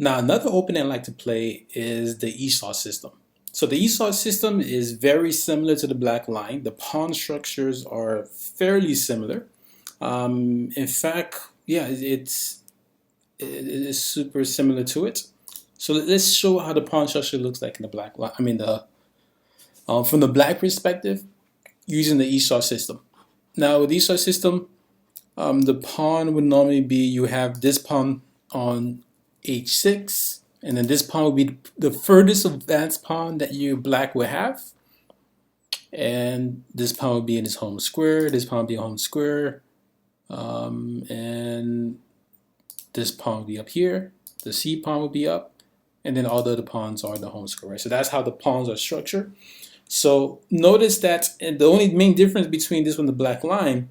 Now, another opening I like to play is the Esau system. So the Esau system is very similar to the black line. The pawn structures are fairly similar. In fact, yeah, it is super similar to it. So let's show how the pawn structure looks like in the black line. I mean, the from the black perspective, using the Esau system. Now, with the Esau system, the pawn would normally be you have this pawn on h6, and then this pawn would be the furthest advanced pawn that you black would have, and this pawn would be in its home square. This pawn would be home square, and this pawn would be up here. The C pawn would be up, and then all the other pawns are the home square. Right? So that's how the pawns are structured. So notice that the only main difference between this one and the black line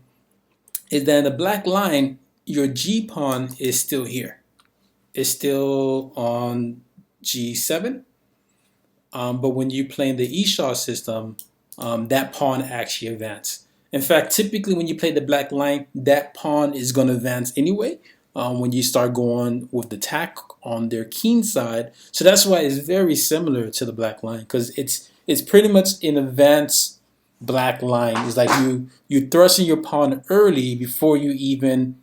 is that in the black line, your G pawn is still here. It's still on G7. But when you play in the Esau system, that pawn actually advances. In fact, typically when you play the black line, that pawn is going to advance anyway when you start going with the attack on their king side. So that's why it's very similar to the black line, because it's pretty much an advanced black line. It's like you thrusting your pawn early before you even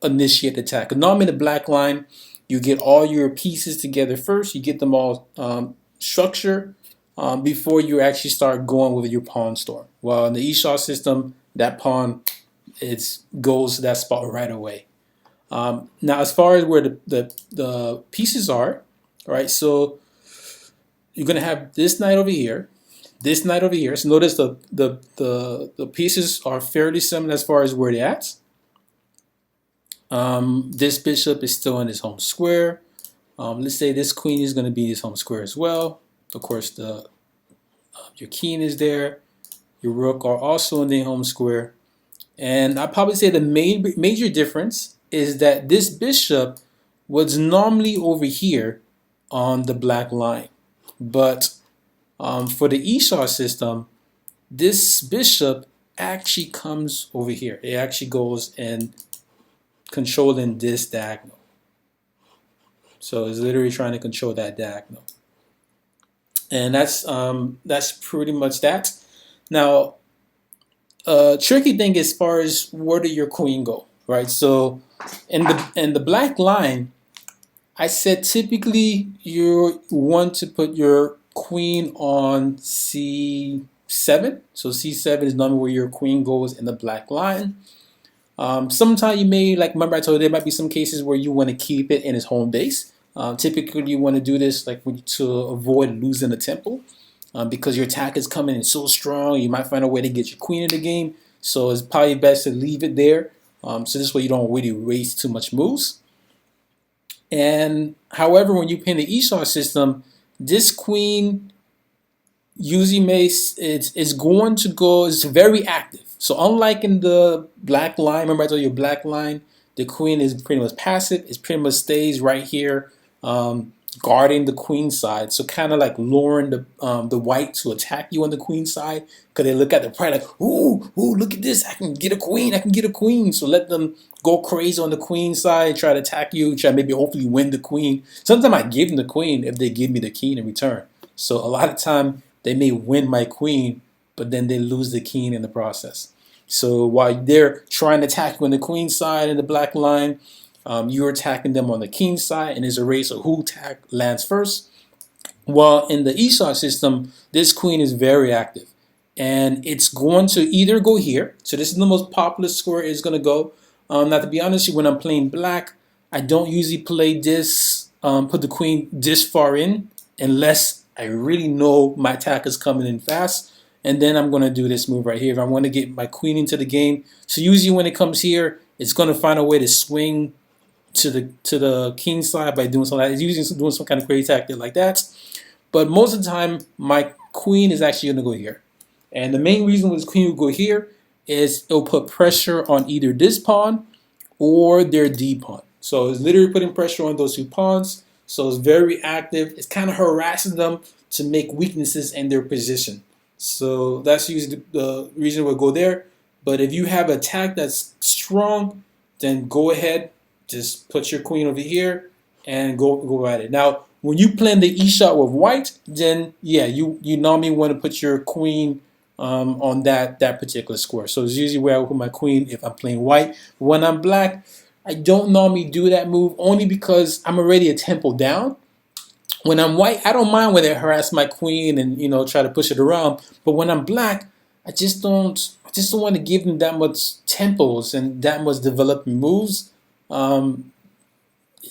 initiate the attack. Normally in the black line, you get all your pieces together first. You get them all structured before you actually start going with your pawn storm. Well, in the Esau system, that pawn goes to that spot right away. Now, as far as where the pieces are, right? So you're gonna have this knight over here, this knight over here. So notice the pieces are fairly similar as far as where they're at. This bishop is still in his home square. Let's say this queen is going to be his home square as well. Of course, your king is there. Your rook are also in the home square. And I'd probably say the major difference is that this bishop was normally over here on the black line. But for the Esau system, this bishop actually comes over here. It actually goes and controlling this diagonal. So it's literally trying to control that diagonal. And that's pretty much that. Now, tricky thing as far as where did your queen go, right? So in the black line, I said typically you want to put your queen on C7. So C7 is normally where your queen goes in the black line. Sometimes you may, like remember I told you there might be some cases where you want to keep it in its home base. Typically you want to do this like to avoid losing the tempo because your attack is coming in so strong. You might find a way to get your queen in the game. So it's probably best to leave it there. So this way you don't really waste too much moves. And however, when you play in the Esau system, this queen usually it's going to go, it's very active. So unlike in the black line, remember I told you black line, the queen is pretty much passive. It pretty much stays right here, guarding the queen side. So kind of like luring the white to attack you on the queen side, because they look at the pride like, ooh, look at this, I can get a queen, I can get a queen. So let them go crazy on the queen side, try to attack you, try to maybe hopefully win the queen. Sometimes I give them the queen if they give me the king in return. So a lot of time they may win my queen, but then they lose the king in the process. So while they're trying to attack you on the queen side in the black line, you're attacking them on the king side, and there's a race of who attack lands first. While in the Esau system, this queen is very active, and it's going to either go here. So this is the most popular square it's going to go. Now, to be honest, when I'm playing black, I don't usually play this, put the queen this far in, unless I really know my attack is coming in fast. And then I'm going to do this move right here if I want to get my queen into the game. So usually when it comes here, it's going to find a way to swing to the king side by doing something like that. It's usually doing some kind of crazy tactic like that. But most of the time, my queen is actually going to go here. And the main reason why this queen will go here is it'll put pressure on either this pawn or their D pawn. So it's literally putting pressure on those two pawns. So it's very active. It's kind of harassing them to make weaknesses in their position. So that's usually the reason we'll go there. But if you have an attack that's strong, then go ahead, just put your queen over here, and go at it. Now, when you plan the E shot with white, then yeah, you normally want to put your queen on that particular square. So it's usually where I put my queen if I'm playing white. When I'm black, I don't normally do that move only because I'm already a tempo down. When I'm white, I don't mind when they harass my queen and try to push it around. But when I'm black, I just don't want to give them that much tempos and that much developing moves. Um,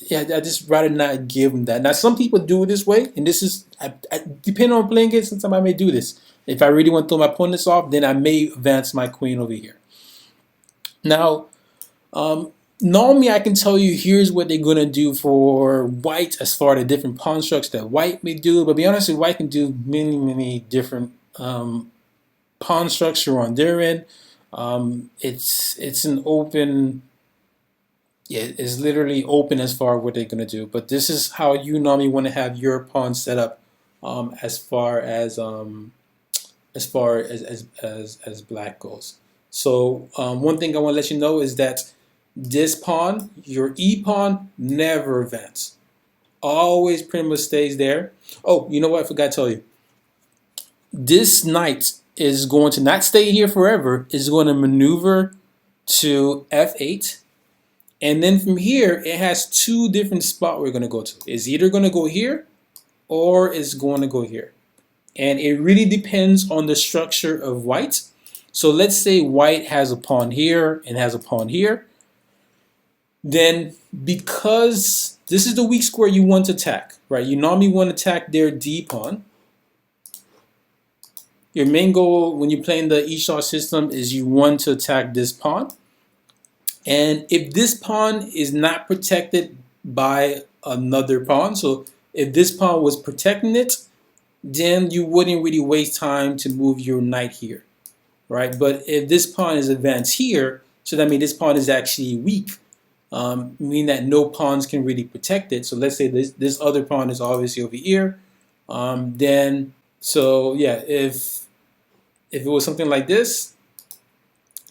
yeah, I just rather not give them that. Now, some people do it this way, and this is depending on playing it. Sometimes I may do this. If I really want to throw my opponents off, then I may advance my queen over here. Now, normally I can tell you here's what they're gonna do for white as far as the different pawn strokes that white may do. But be honest, with white can do many different pawn structure on their end. It's an open. Yeah, it's literally open as far as what they're gonna do. But this is how you normally want to have your pawn set up, as far as black goes. So one thing I want to let you know is that this pawn, your E pawn, never advances. Always pretty much stays there. Oh, you know what? I forgot to tell you. This knight is going to not stay here forever. Is going to maneuver to F8. And then from here, it has two different spots we're going to go to. It's either going to go here or it's going to go here. And it really depends on the structure of white. So let's say white has a pawn here and has a pawn here. Then because this is the weak square you want to attack, right? You normally want to attack their D pawn. Your main goal when you're playing the Esau system is you want to attack this pawn. And if this pawn is not protected by another pawn, so if this pawn was protecting it, then you wouldn't really waste time to move your knight here, right? But if this pawn is advanced here, so that means this pawn is actually weak, meaning that no pawns can really protect it. So let's say this other pawn is obviously over here. Then, so yeah, if it was something like this,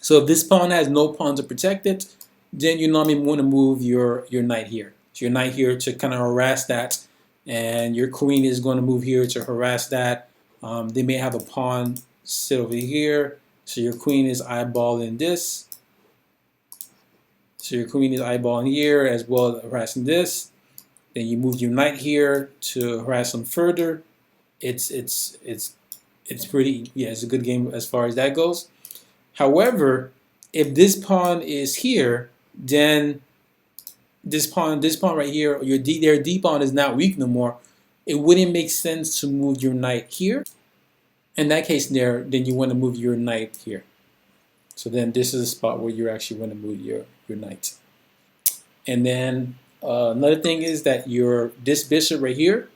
so if this pawn has no pawn to protect it, then you normally want to move your knight here. So your knight here to kind of harass that, and your queen is going to move here to harass that. They may have a pawn sit over here, so your queen is eyeballing this. So your queen is eyeballing here as well as harassing this. Then you move your knight here to harass them further. It's pretty, yeah, it's a good game as far as that goes. However, if this pawn is here, then this pawn right here, their D pawn is not weak no more. It wouldn't make sense to move your knight here. In that case, then you want to move your knight here. So then this is a spot where you actually want to move your knight. And then another thing is that this bishop right here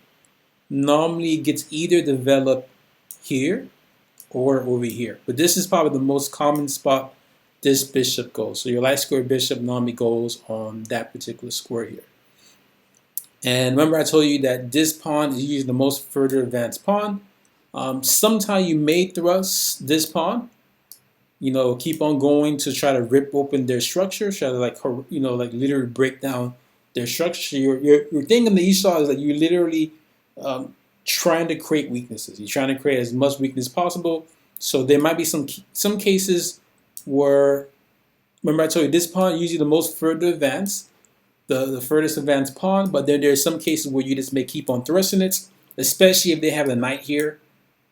normally gets either developed here or over here. But this is probably the most common spot this bishop goes. So your light square bishop normally goes on that particular square here. And remember I told you that this pawn is usually the most further advanced pawn. Sometimes you may thrust this pawn, keep on going to try to rip open their structure, try to like literally break down their structure. Your thing in the Esau is that you're literally trying to create weaknesses. You're trying to create as much weakness as possible. So there might be some cases where, remember I told you this pawn usually the most further advanced, the furthest advanced pawn, but then there's some cases where you just may keep on thrusting it, especially if they have a knight here.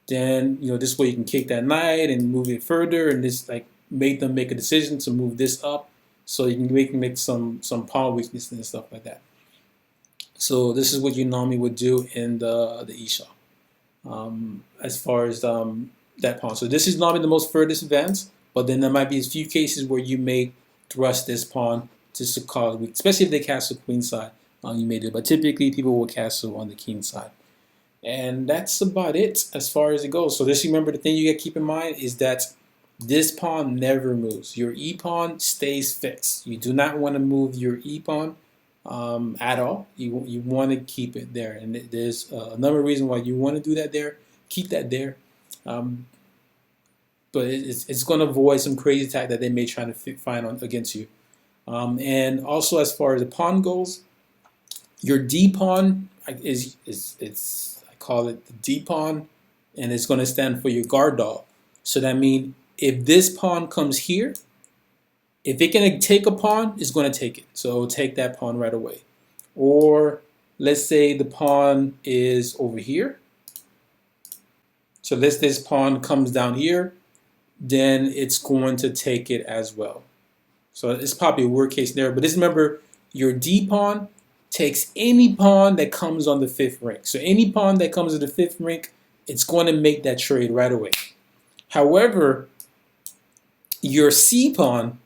Then this way you can kick that knight and move it further, and this like make them make a decision to move this up, so you can make some pawn weakness and stuff like that. So this is what you normally would do in the Esau, as far as that pawn. So this is normally the most furthest advance, but then there might be a few cases where you may thrust this pawn just to cause weak, especially if they castle queen side. You may do, but typically people will castle on the king side. And that's about it as far as it goes. So just remember, the thing you got to keep in mind is that this pawn never moves. Your E pawn stays fixed. You do not want to move your E pawn at all. You want to keep it there. And there's a number of reasons why you want to do that there. Keep that there. But it's going to avoid some crazy attack that they may try to find against you. And also as far as the pawn goes, Your D pawn is I call it the D pawn, and it's going to stand for your guard dog. So that means if this pawn comes here, if it can take a pawn, it's going to take it. So it'll take that pawn right away. Or let's say the pawn is over here. So let's this pawn comes down here, then it's going to take it as well. So it's probably a worst case scenario. But just remember, your D pawn takes any pawn that comes on the fifth rank. So any pawn that comes to the fifth rank, it's going to make that trade right away. However, your C pawn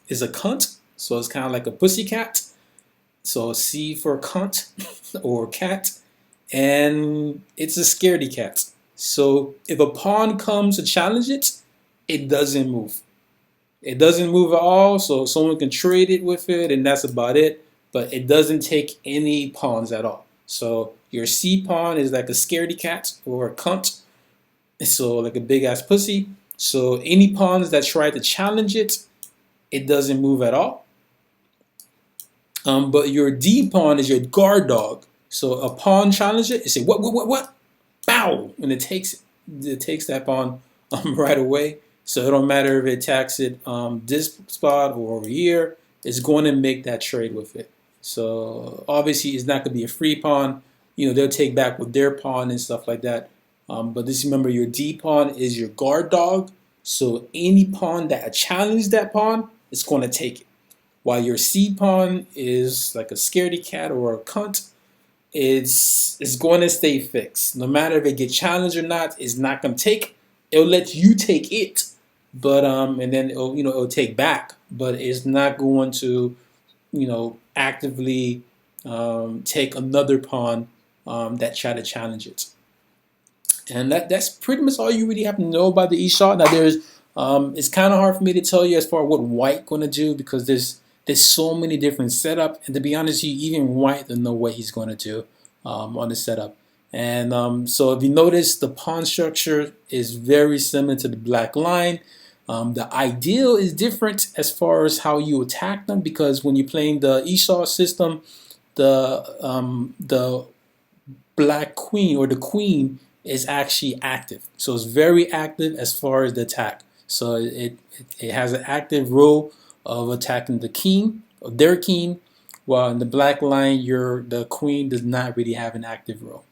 is a cunt, so it's kind of like a pussycat. So C for cunt or cat, and it's a scaredy cat. So if a pawn comes to challenge it, it doesn't move. It doesn't move at all, so someone can trade it with it, and that's about it. But it doesn't take any pawns at all. So your C pawn is like a scaredy cat or a cunt, so like a big ass pussy. So any pawns that try to challenge it, it doesn't move at all. But your D pawn is your guard dog. So a pawn challenges it, it say what? Bow, and it takes it. It takes that pawn right away. So it don't matter if it attacks it this spot or over here. It's going to make that trade with it. So obviously it's not going to be a free pawn. You know, they'll take back with their pawn and stuff like that. But just remember, your D pawn is your guard dog. So any pawn that challenges that pawn, it's going to take it. While your C pawn is like a scaredy cat or a cunt, it's going to stay fixed. No matter if it gets challenged or not, it's not going to take. It'll let you take it, but and then it'll take back, but it's not going to actively take another pawn that try to challenge it. And that's pretty much all you really have to know about the Esau. Now it's kind of hard for me to tell you as far as what white going to do, because there's so many different setup, and to be honest with you, even white doesn't know what he's going to do on the setup. And so if you notice, the pawn structure is very similar to the black line. The ideal is different as far as how you attack them, because when you're playing the Esau system, the black queen or the queen is actually active. So it's very active as far as the attack. So it has an active role of attacking the king, or their king, while in the black line, the queen does not really have an active role.